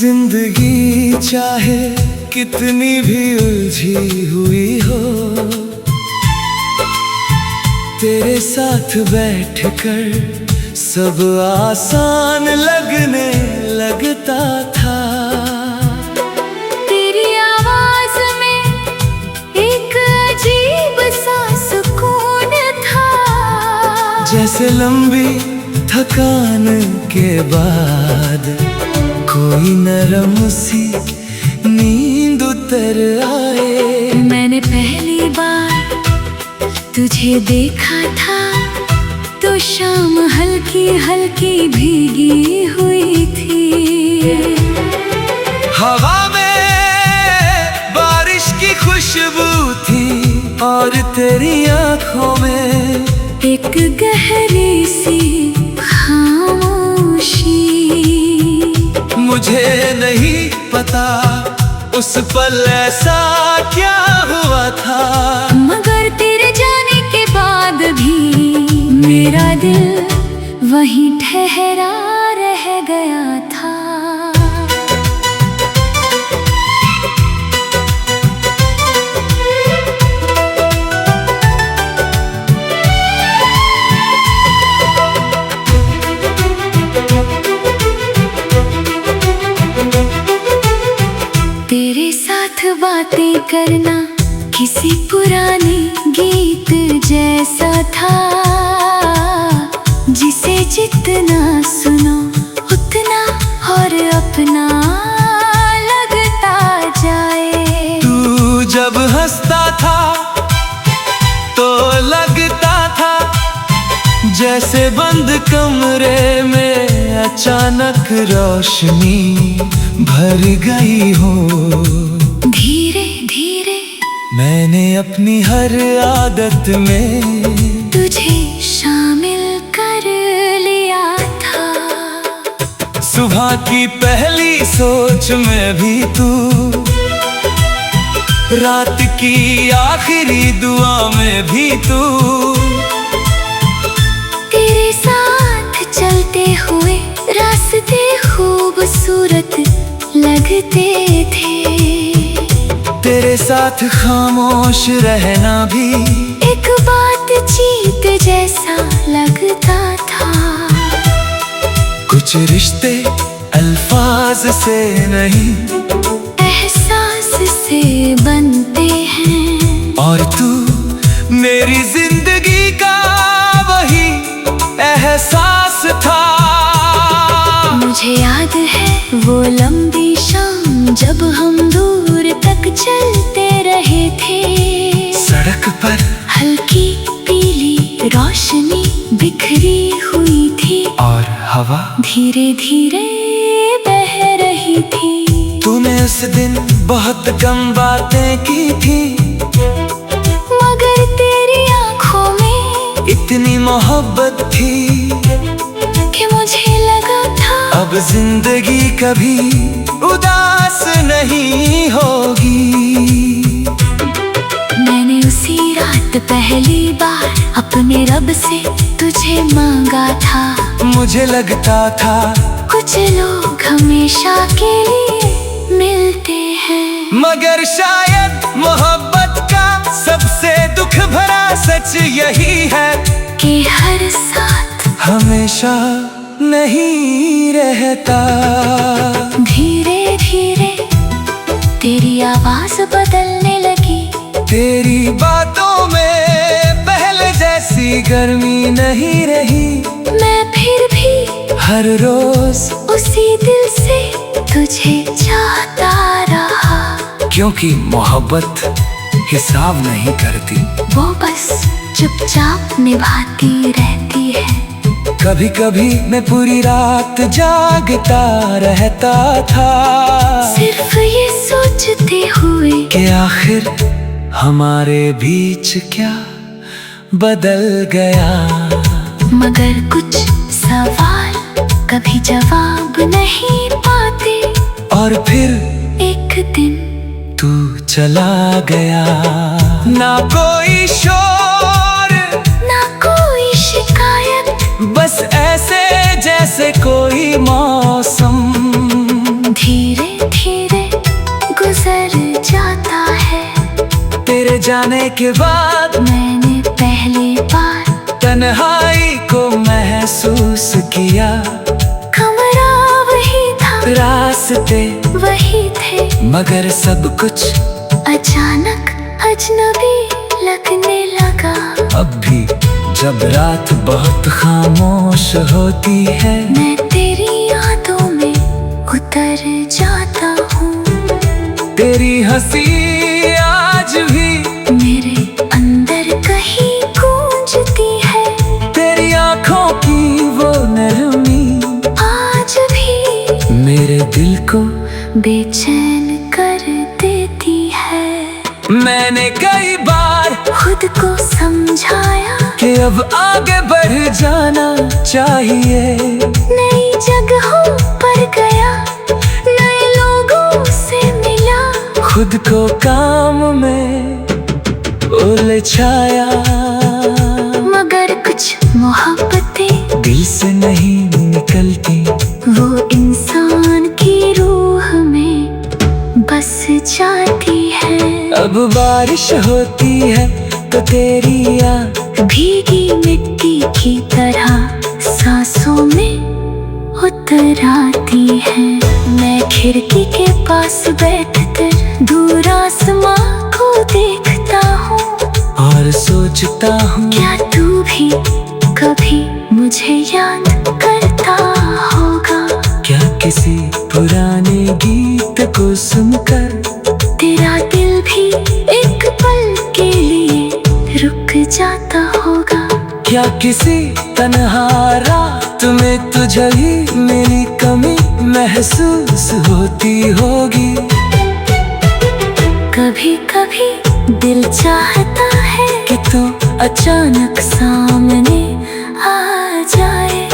जिंदगी चाहे कितनी भी उलझी हुई हो, तेरे साथ बैठकर सब आसान लगने लगता था। तेरी आवाज में एक अजीब सा सुकून था, जैसे लंबी थकान के बाद कोई नरम सी नींद उतर आए। मैंने पहली बार तुझे देखा था तो शाम हल्की हल्की भीगी हुई थी। हवा में बारिश की खुशबू थी और तेरी आंखों में एक गहरी सी खामोशी। मुझे नहीं पता उस पल ऐसा क्या हुआ था, मगर तेरे जाने के बाद भी मेरा दिल वहीं ठहरा रह गया था। तेरे साथ बातें करना किसी पुराने गीत जैसा था, जिसे जितना सुनो उतना और अपना लगता जाए। तू जब हंसता था तो लगता था जैसे बंद कमरे में अचानक रोशनी भर गई हो। धीरे धीरे मैंने अपनी हर आदत में तुझे शामिल कर लिया था। सुबह की पहली सोच में भी तू, रात की आखिरी दुआ में भी तू, तेरे साथ चलते हुए रास्ते खूबसूरत लगते थे। तेरे साथ खामोश रहना भी एक बातचीत जैसा लगता था। कुछ रिश्ते अल्फाज से नहीं एहसास से बनते हैं, और तू मेरी जिंदगी का वही एहसास था। मुझे याद है वो लंबी शाम जब हम दूर तक चलते रहे थे। सड़क पर हल्की पीली रोशनी बिखरी हुई थी और हवा धीरे धीरे बह रही थी। तूने उस दिन बहुत कम बातें की थी, मगर तेरी आंखों में इतनी मोहब्बत थी कि मुझे लगा था अब जिंदगी कभी उदास नहीं होगी। मैंने उसी रात पहली बार अपने रब से तुझे मांगा था। मुझे लगता था कुछ लोग हमेशा के लिए मिलते हैं, मगर शायद मोहब्बत का सबसे दुख भरा सच यही है कि हर साथ हमेशा नहीं रहता। धीरे धीरे तेरी आवाज बदलने लगी, तेरी बातों में पहले जैसी गर्मी नहीं रही। मैं फिर भी हर रोज उसी दिल से तुझे चाहता रहा, क्योंकि मोहब्बत हिसाब नहीं करती, वो बस चुपचाप निभाती रहती है। कभी कभी मैं पूरी रात जागता रहता था, सिर्फ ये सोचते हुए कि आखिर हमारे बीच क्या बदल गया। मगर कुछ सवाल कभी जवाब नहीं पाते, और फिर एक दिन तू चला गया। ना कोई शोर ना कोई शिकायत, बस ऐसे जैसे कोई मौसम धीरे धीरे गुजर जाता है। तेरे जाने के बाद मैंने पहली बार तन्हाई को महसूस किया। कमरा वही था, रास्ते वही थे, मगर सब कुछ अचानक अजनबी लगने लगा। अब भी जब रात बहुत खामोश होती है, मैं तेरी यादों में उतर जाता हूँ। तेरी हंसी आज भी मेरे अंदर कहीं गूंजती है। तेरी आंखों की वो नरमी आज भी मेरे दिल को बेचैन कर देती है। मैंने कई बार खुद को समझाया कि अब आगे बढ़ जाना चाहिए। नई जगहों पर गया, नए लोगों से मिला, खुद को काम में उलझाया, मगर कुछ मोहब्बतें दिल से नहीं निकलती। वो इंसान की रूह में बस जाती है। अब बारिश होती है तो तेरी याद भीगी मिट्टी की तरह सांसों में उतर आती है। मैं खिड़की के पास बैठकर दूर आसमां को देखता हूँ और सोचता हूँ क्या तू भी कभी मुझे याद करता होगा। क्या किसी पुराने गीत को सुनकर तेरा दिल भी एक पल के लिए रुक जाता होगा। क्या किसी तन्हा रात में तुझे ही मेरी कमी महसूस होती होगी। कभी कभी दिल चाहता है कि तू अचानक सामने आ जाए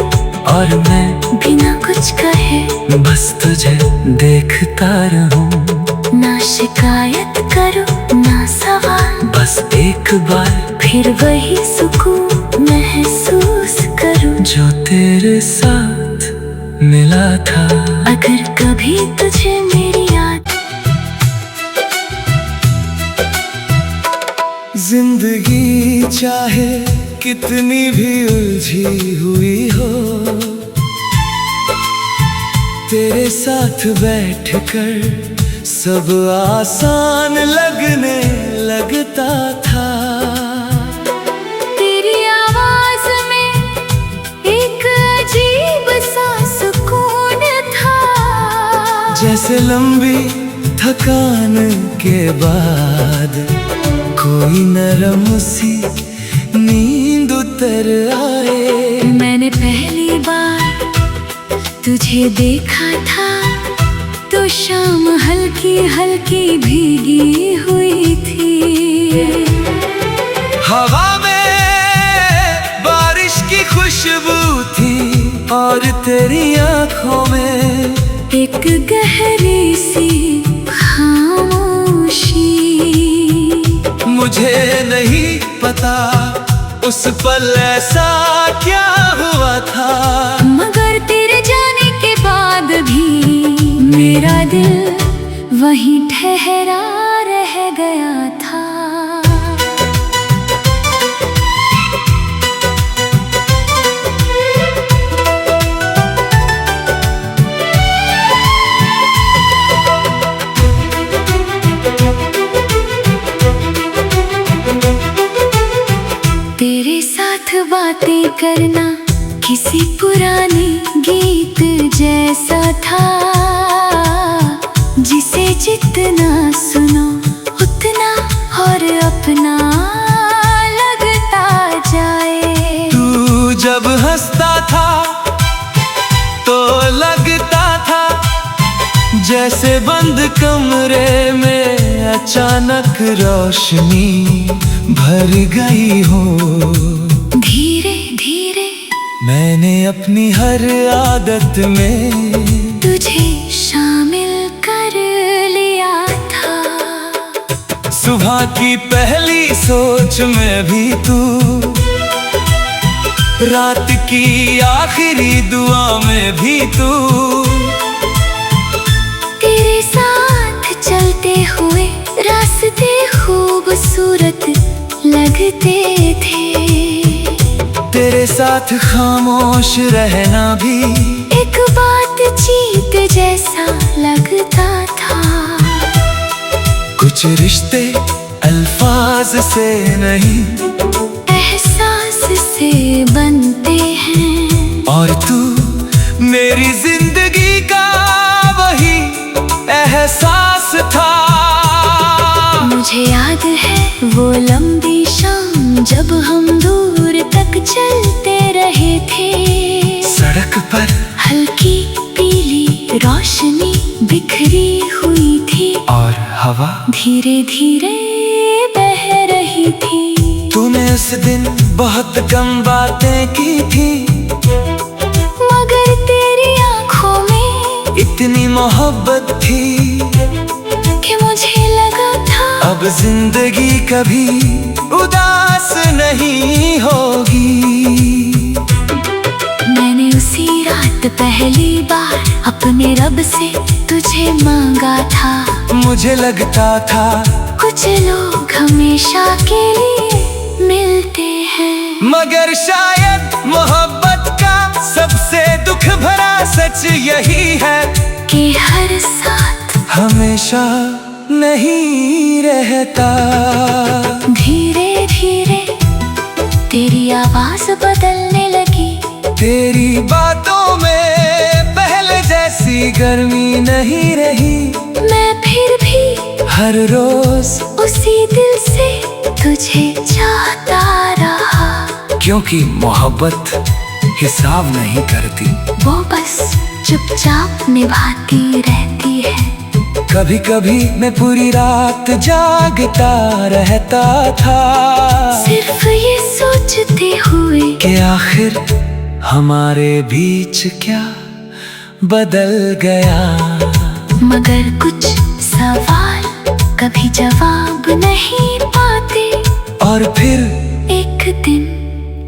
और मैं बिना कुछ कहे बस तुझे देखता रहूं। ना शिकायत करो ना सवाल, बस एक बार फिर वही सुकून महसूस करूं जो तेरे साथ मिला था। अगर कभी तुझे मेरी याद जिंदगी चाहे कितनी भी उलझी हुई हो, तेरे साथ बैठकर सब आसान लगने लगता था। तेरी आवाज में एक अजीब सा सुकून था। जैसे लंबी थकान के बाद कोई नरम सी नींद उतर आए। मैंने पहली बार तुझे देखा था तो शाम हल्की हल्की भीगी हुई थी। हवा में बारिश की खुशबू थी और तेरी आंखों में एक गहरी सी खामोशी। मुझे नहीं पता उस पल ऐसा क्या हुआ था, मगर तेरे जाने के बाद भी मेरा दिल वहीं ठहरा रह गया था। तेरे साथ बातें करना किसी पुराने गीत जैसा था, जिसे जितना सुनो उतना और अपना लगता जाए। तू जब हंसता था तो लगता था जैसे बंद कमरे में अचानक रोशनी भर गई हो। धीरे धीरे मैंने अपनी हर आदत में तुझे शामिल कर लिया था। सुबह की पहली सोच में भी तू, रात की आखिरी दुआ में भी तू, लगते थे। तेरे साथ खामोश रहना भी एक बातचीत जैसा लगता था। कुछ रिश्ते अल्फाज से नहीं एहसास से बनते हैं। और तू मेरी जिंदगी का वही एहसास था। मुझे याद है वो लंबी शाम जब हम दूर तक चलते रहे थे। सड़क पर हल्की पीली रोशनी बिखरी हुई थी और हवा धीरे धीरे बह रही थी। तूने उस दिन बहुत कम बातें की थी, मगर तेरी आंखों में इतनी मोहब्बत थी कि मुझे लगा था अब जिंदगी कभी उदास नहीं होगी। मैंने उसी रात पहली बार अपने रब से तुझे मांगा था। मुझे लगता था कुछ लोग हमेशा के लिए मिलते हैं, मगर शायद मोहब्बत का सबसे दुख भरा सच यही है कि हर साथ हमेशा नहीं रहता। धीरे धीरे तेरी आवाज बदलने लगी। तेरी बातों में पहले जैसी गर्मी नहीं रही। मैं फिर भी हर रोज उसी दिल से तुझे चाहता रहा, क्योंकि मोहब्बत हिसाब नहीं करती, वो बस चुपचाप निभाती रहती है। कभी कभी मैं पूरी रात जागता रहता था, सिर्फ ये सोचते हुए कि आखिर हमारे बीच क्या बदल गया। मगर कुछ सवाल कभी जवाब नहीं पाते। और फिर एक दिन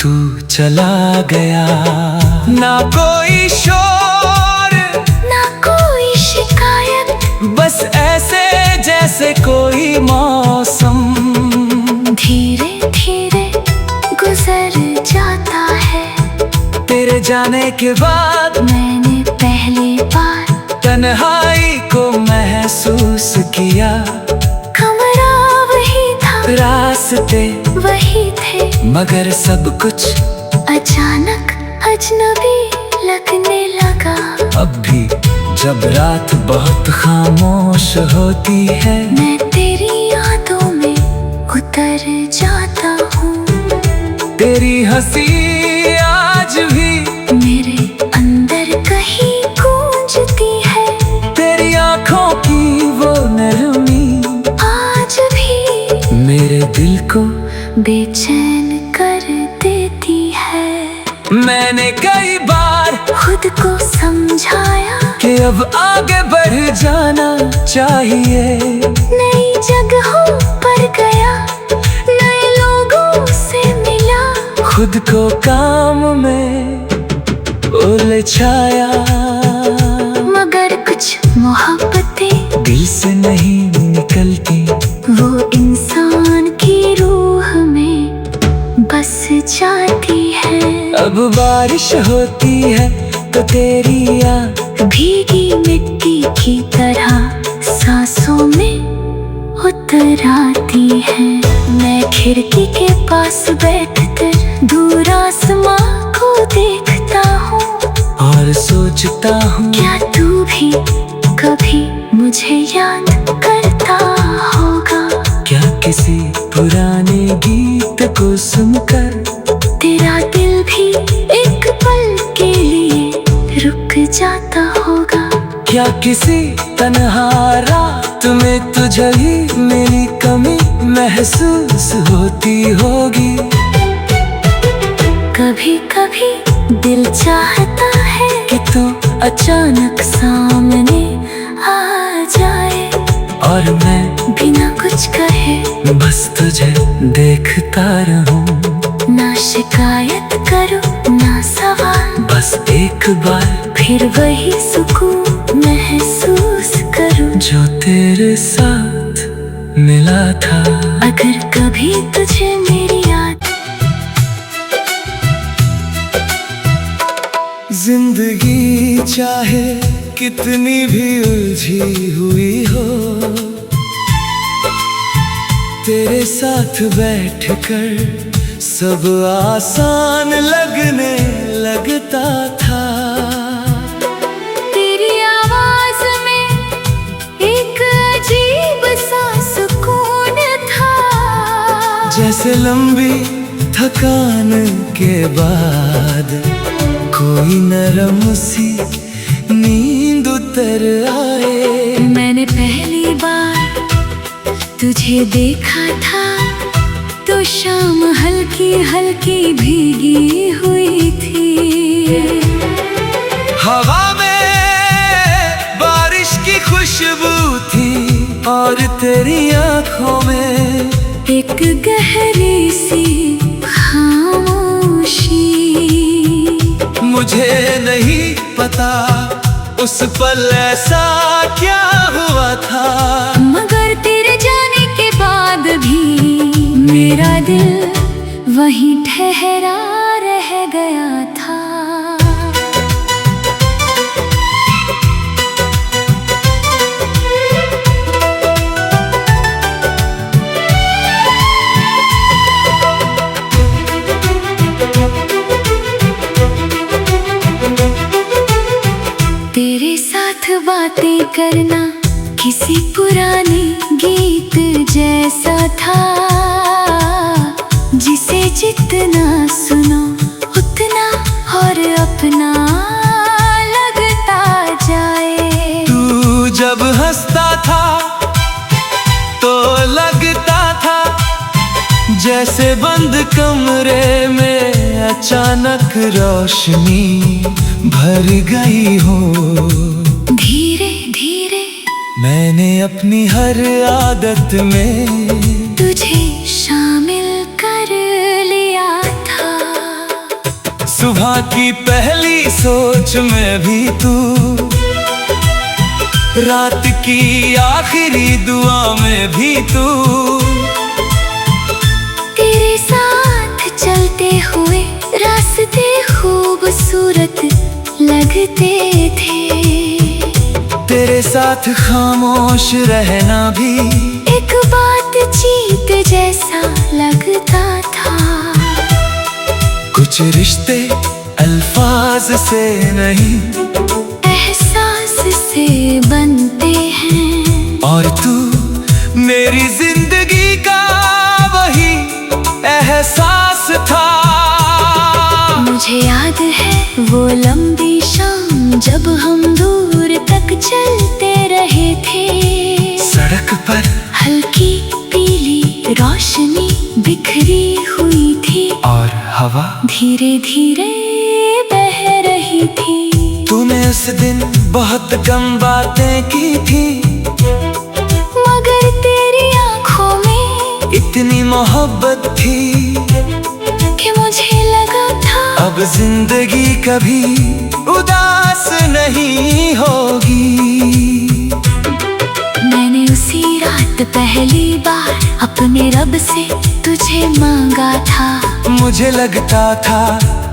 तू चला गया, ना कोई शोर ना कोई शिकायत, बस ऐसे जैसे कोई मौसम धीरे धीरे गुजर जाता है। तेरे जाने के बाद मैंने पहली बार तन्हाई को महसूस किया। कमरा वही था, रास्ते वही थे, मगर सब कुछ अचानक अजनबी लगने लगा। अब भी जब रात बहुत खामोश होती है, मैं तेरी यादों में उतर जाता हूँ। तेरी हंसी आज भी मेरे अंदर कहीं गूंजती है। तेरी आंखों की वो नरमी आज भी मेरे दिल को बेचैन कर देती है। मैंने कई बार खुद को समझाया कि अब आगे बढ़ जाना चाहिए। नई जगहों पर गया, नए लोगों से मिला, खुद को काम में उलझाया, मगर कुछ मोहब्बतें दिल से नहीं निकलती, वो इंसान की रूह में बस जाती है। अब बारिश होती है तो तेरी याद भीगी मिट्टी की तरह सांसों में उतर आती है। मैं खिड़की के पास बैठकर दूर आसमां को देखता हूँ और सोचता हूँ क्या तू भी कभी मुझे याद करता होगा। क्या किसी पुराने गीत को सुनकर तेरा दिल भी एक पल के लिए रुक जाता होगा। क्या किसी तन्हा रात में तुझे ही मेरी कमी महसूस होती होगी। कभी कभी दिल चाहता है कि तू अचानक सामने आ जाए और मैं बिना कुछ कहे बस तुझे देखता रहूं। ना शिकायत करूं ना सवाल, बस एक बार फिर वही सुकून महसूस करूं जो तेरे साथ मिला था। अगर कभी तुझे मेरी जिंदगी चाहे कितनी भी उलझी हुई हो, तेरे साथ बैठकर सब आसान लगने लगता था। तेरी आवाज में एक अजीब सा सुकून था, जैसे लंबी थकान के बाद कोई नरम सी नींद उतर आए। मैंने पहली बार तुझे देखा था तो शाम हल्की हल्की भीगी हुई थी। हवा में बारिश की खुशबू थी और तेरी आंखों में एक गहरी सी खामोशी। मुझे नहीं पता उस पल ऐसा क्या हुआ था, मगर तेरे जाने के बाद भी मेरा दिल वहीं ठहरा रह गया था। तेरे साथ बातें करना किसी पुराने गीत जैसा था, जिसे जितना सुनो उतना और अपना लगता जाए। तू जब हंसता था तो लगता था जैसे बंद कमरे में अचानक रोशनी भर गई हो। धीरे धीरे मैंने अपनी हर आदत में तुझे शामिल कर लिया था। सुबह की पहली सोच में भी तू, रात की आखिरी दुआ में भी तू, तेरे साथ चलते हुए रास्ते खूबसूरत लगते थे। तेरे साथ खामोश रहना भी एक बातचीत जैसा लगता था। कुछ रिश्ते अल्फाज से नहीं एहसास से बनते हैं, और तू मेरी जिंदगी का वही एहसास था। मुझे याद है वो लंबी शाम जब हम दूर तक चलते रहे थे। सड़क पर हल्की पीली रोशनी बिखरी हुई थी और हवा धीरे धीरे बह रही थी। तूने उस दिन बहुत कम बातें की थी, मगर तेरी आंखों में इतनी मोहब्बत थी कि मुझे लगा था अब जिंदगी कभी उदास नहीं होगी। मैंने उसी रात पहली बार अपने रब से तुझे मांगा था। मुझे लगता था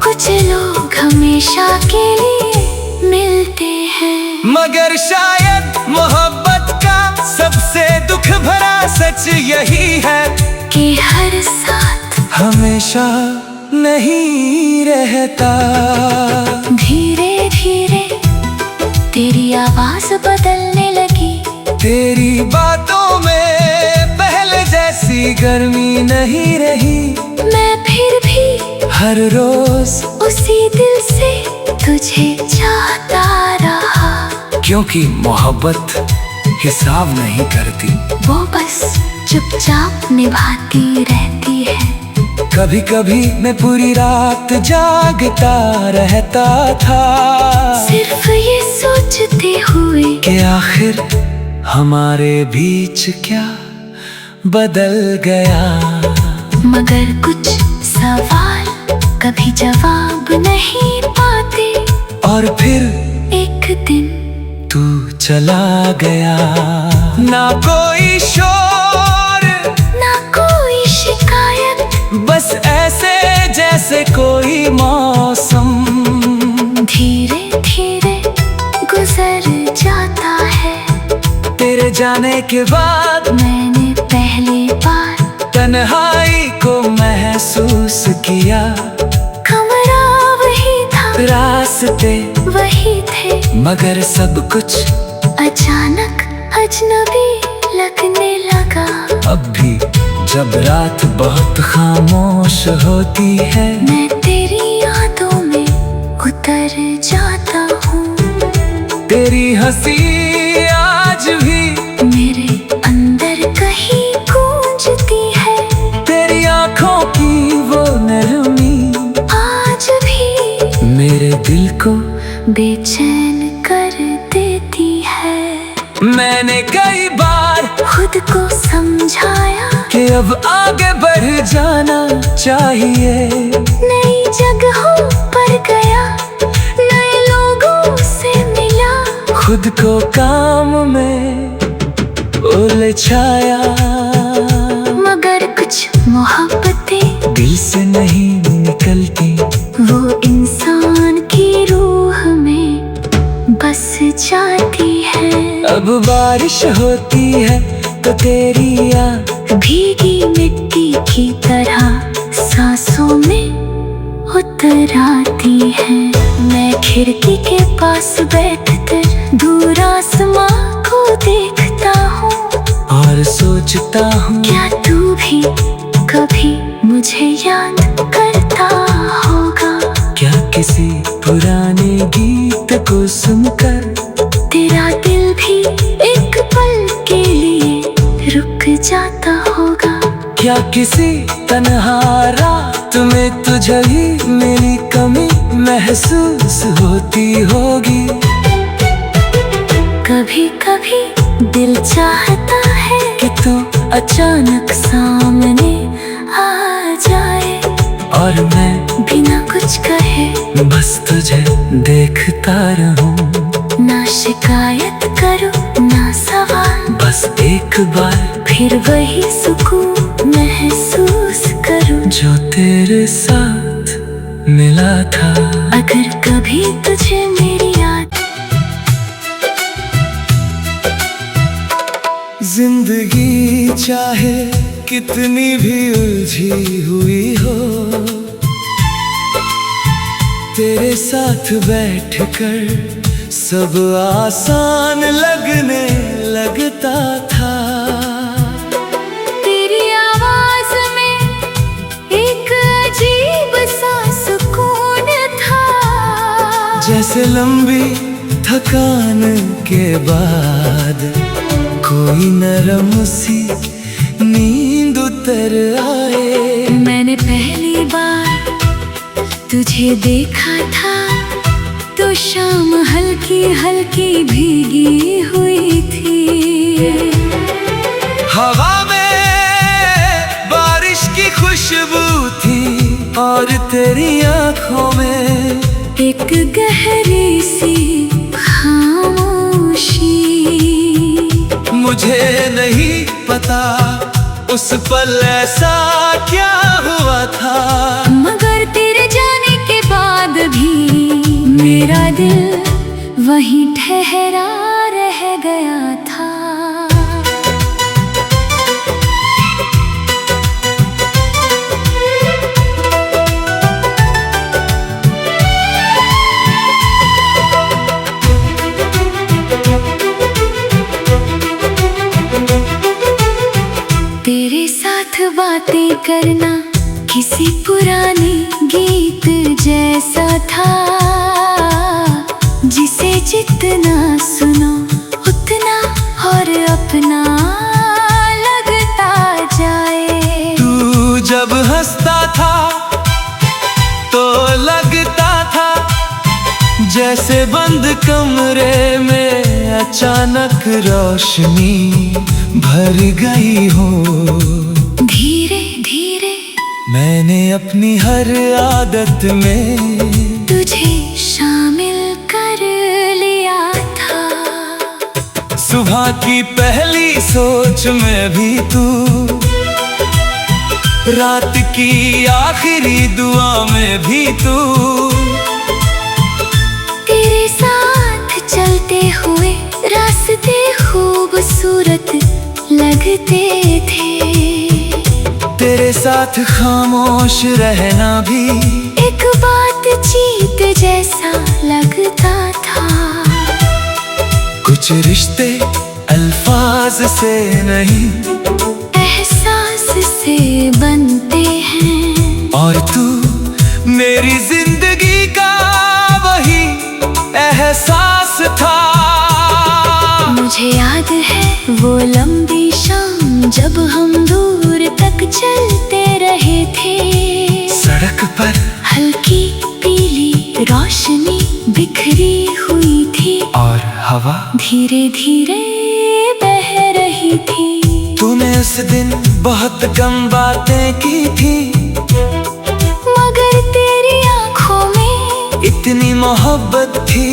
कुछ लोग हमेशा के लिए मिलते हैं, मगर शायद मोहब्बत का सबसे दुख भरा सच यही है कि हर साथ हमेशा नहीं रहता। धीरे धीरे तेरी आवाज बदलने लगी, तेरी बातों में पहले जैसी गर्मी नहीं रही। मैं फिर भी हर रोज उसी दिल से तुझे चाहता रहा, क्योंकि मोहब्बत हिसाब नहीं करती, वो बस चुपचाप निभाती रहती है। कभी कभी मैं पूरी रात जागता रहता था, सिर्फ ये सोचते हुए कि आखिर हमारे बीच क्या बदल गया। मगर कुछ सवाल कभी जवाब नहीं पाते, और फिर एक दिन तू चला गया। ना कोई शोर ना कोई शिकायत, बस ऐसे जैसे कोई मौसम। धीरे धीरे गुजर जाता है। तेरे जाने के बाद मैंने पहली बार तन्हाई को महसूस किया। कमरा वही था, रास्ते वही थे, मगर सब कुछ अचानक अजनबी लगने लगा। अब भी जब रात बहुत खामोश होती है, मैं तेरी यादों में उतर जाता हूँ। तेरी हंसी आज भी मेरे अंदर कहीं गूंजती है। तेरी आँखों की वो नरमी आज भी मेरे दिल को बेचैन कर देती है। मैंने कई बार खुद को समझाया कि अब आगे बढ़ जाना चाहिए। नई जगहों पर गया, नए लोगों से मिला, खुद को काम में उलझाया, मगर कुछ मोहब्बतें दिल से नहीं निकलती। वो इंसान की रूह में बस जाती है। अब बारिश होती है तो तेरी याद भीगी मिट्टी की तरह सांसों में उतर आती है। मैं खिड़की के पास बैठकर दूर आसमां को देखता हूँ और सोचता हूँ, क्या तू भी कभी मुझे याद करता होगा? क्या किसी पुराने गीत को सुनकर तेरा दिल भी एक पल के लिए रुक जाता होगा? क्या किसी तन्हा रात में तुझे ही मेरी कमी महसूस होती होगी? कभी कभी दिल चाहता है कि तू अचानक सामने आ जाए और मैं बिना कुछ कहे बस तुझे देखता रहूं। ना शिकायत करो ना सवाल, बस एक बार फिर वही सुकून महसूस करूं जो तेरे साथ मिला था। अगर कभी तुझे मेरी याद जिंदगी चाहे कितनी भी उलझी हुई हो, तेरे साथ बैठकर सब आसान लगने लगता था। तेरी आवाज में एक अजीब सा सुकून था, जैसे लंबी थकान के बाद कोई नरम सी नींद उतर आए। मैंने पहली बार तुझे देखा था तो शाम हल्की हल्की भीगी हुई थी। हवा में बारिश की खुशबू थी और तेरी आँखों में एक गहरी सी खामोशी। मुझे नहीं पता उस पल ऐसा क्या हुआ था, मगर तेरे जाने के बाद भी मेरा दिल वहीं ठहरा रह गया था। तेरे साथ बातें करना किसी पुराने गीत जैसा था, जिसे जितना सुनो उतना और अपना लगता जाए। तू जब हंसता था तो लगता था जैसे बंद कमरे में अचानक रोशनी भर गई हो। धीरे धीरे मैंने अपनी हर आदत में तुझे शामिल कर लिया था। सुबह की पहली सोच में भी तू, रात की आखिरी दुआ में भी तू, लगते थे। तेरे साथ खामोश रहना भी एक बातचीत जैसा लगता था। कुछ रिश्ते अल्फाज से नहीं, एहसास से बनते हैं। और तू मेरी जिंदगी का वही एहसास था। मुझे याद है वो लंबी शाम जब हम दूर तक चलते रहे थे। सड़क पर हल्की पीली रोशनी बिखरी हुई थी और हवा धीरे धीरे बह रही थी। तूने उस दिन बहुत कम बातें की थी, मगर तेरी आंखों में इतनी मोहब्बत थी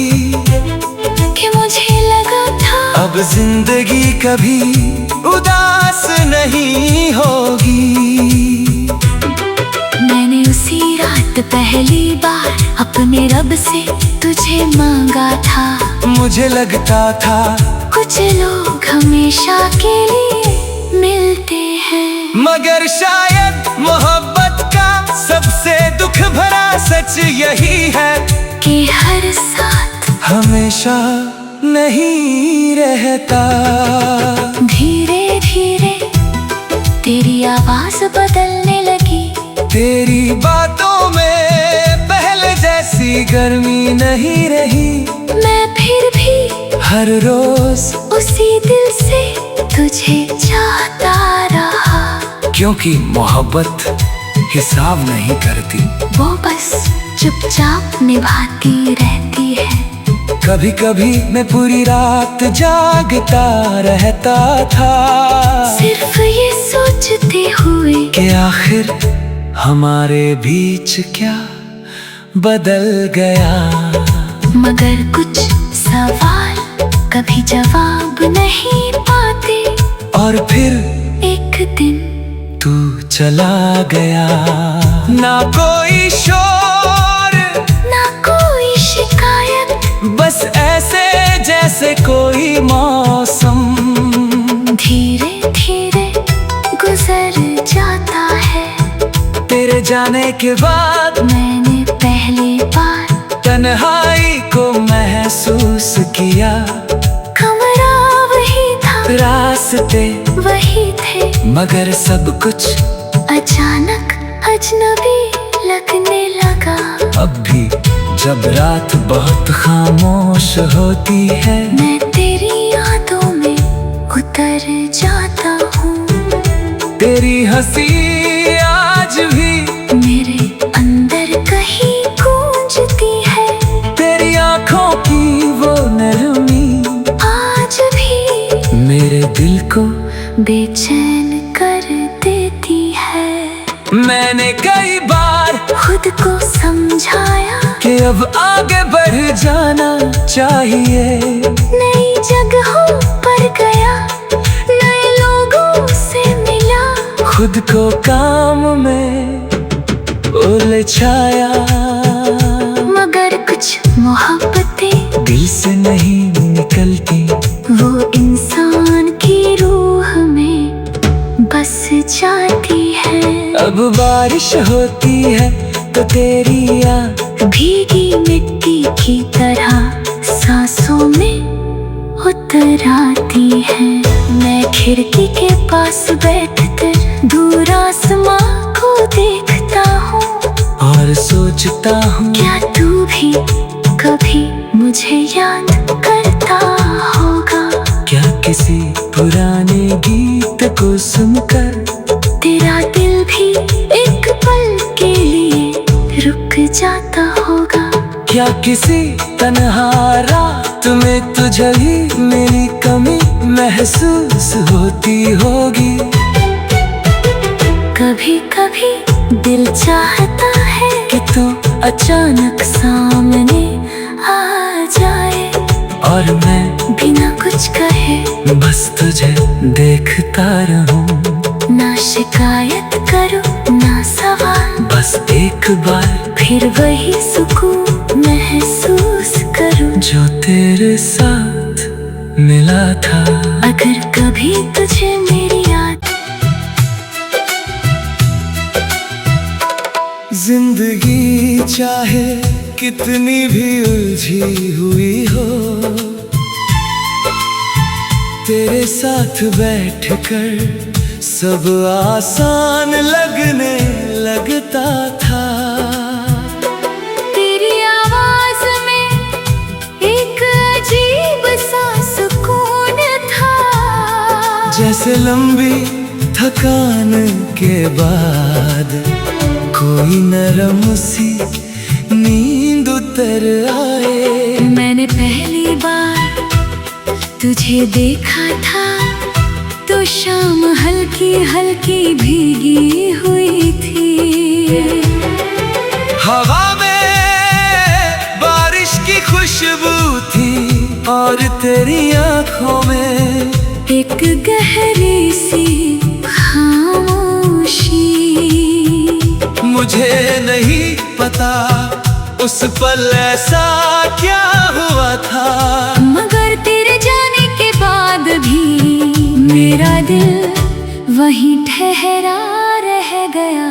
कि मुझे लगा था अब जिंदगी कभी उदास नहीं होगी। मैंने उसी रात पहली बार अपने रब से तुझे मांगा था। मुझे लगता था कुछ लोग हमेशा के लिए मिलते हैं, मगर शायद मोहब्बत का सबसे दुख भरा सच यही है कि हर साथ हमेशा नहीं रहता। धीरे धीरे तेरी आवाज बदलने लगी। तेरी बातों में पहले जैसी गर्मी नहीं रही। मैं फिर भी हर रोज उसी दिल से तुझे चाहता रहा, क्योंकि मोहब्बत हिसाब नहीं करती, वो बस चुपचाप निभाती रहती है। कभी कभी मैं पूरी रात जागता रहता था, सिर्फ ये सोचते हुए कि आखिर हमारे बीच क्या बदल गया। मगर कुछ सवाल कभी जवाब नहीं पाते, और फिर एक दिन तू चला गया। ना कोई शोर, ना कोई शिकायत, बस ऐसे जैसे कोई मौसम धीरे धीरे गुजर जाता है। तेरे जाने के बाद मैंने पहली बार तन्हाई को महसूस किया। कमरा वही था, रास्ते वही थे, मगर सब कुछ अचानक अजनबी लगने लगा। अब भी जब रात बहुत खामोश होती है, मैं तेरी यादों में उतर जाता हूँ। तेरी हंसी आज भी मेरे अंदर कहीं गूंजती है। तेरी आंखों की वो नरमी आज भी मेरे दिल को बेचैन कर देती है। मैंने कई बार खुद को समझाया कि अब आगे बढ़ जाना चाहिए। नई जगहों पर गया, नए लोगों से मिला, खुद को काम में उलझाया, मगर कुछ मोहब्बतें दिल से नहीं निकलती। वो इंसान की रूह में बस जाती है। अब बारिश होती है तो तेरी याद भीगी मिट्टी की तरह सांसों में उतर आती है। मैं खिड़की के पास बैठकर दूर आसमां को देखता हूँ और सोचता हूँ क्या तू भी कभी मुझे याद करता होगा। क्या किसी पुराने गीत को सुनकर तेरा दिल भी एक पल के लिए रुक जाता होगा। क्या किसी तन्हा रात में तुझे ही मेरी कमी महसूस होती होगी। कभी कभी दिल चाहता है कि तू अचानक सामने आ जाए और मैं बिना कुछ कहे बस तुझे देखता रहूं। ना शिकायत करूं ना सवाल, बस एक बार फिर वही सुकून महसूस करूं जो तेरे साथ मिला था। अगर कभी तुझे मेरी जिंदगी चाहे कितनी भी उलझी हुई हो, तेरे साथ बैठकर सब आसान लगने लगता था। तेरी आवाज में एक अजीब सा सुकून था, जैसे लंबी थकान के बाद कोई नरम सी नींद उतर आए। मैंने पहली बार तुझे देखा था तो शाम हल्की हल्की भीगी हुई थी। हवा में बारिश की खुशबू थी और तेरी आंखों में एक गहरी सी खामोशी। मुझे नहीं पता उस पल ऐसा क्या हुआ था, मगर तेरे जाने के बाद भी मेरा दिल वहीं ठहरा रह गया।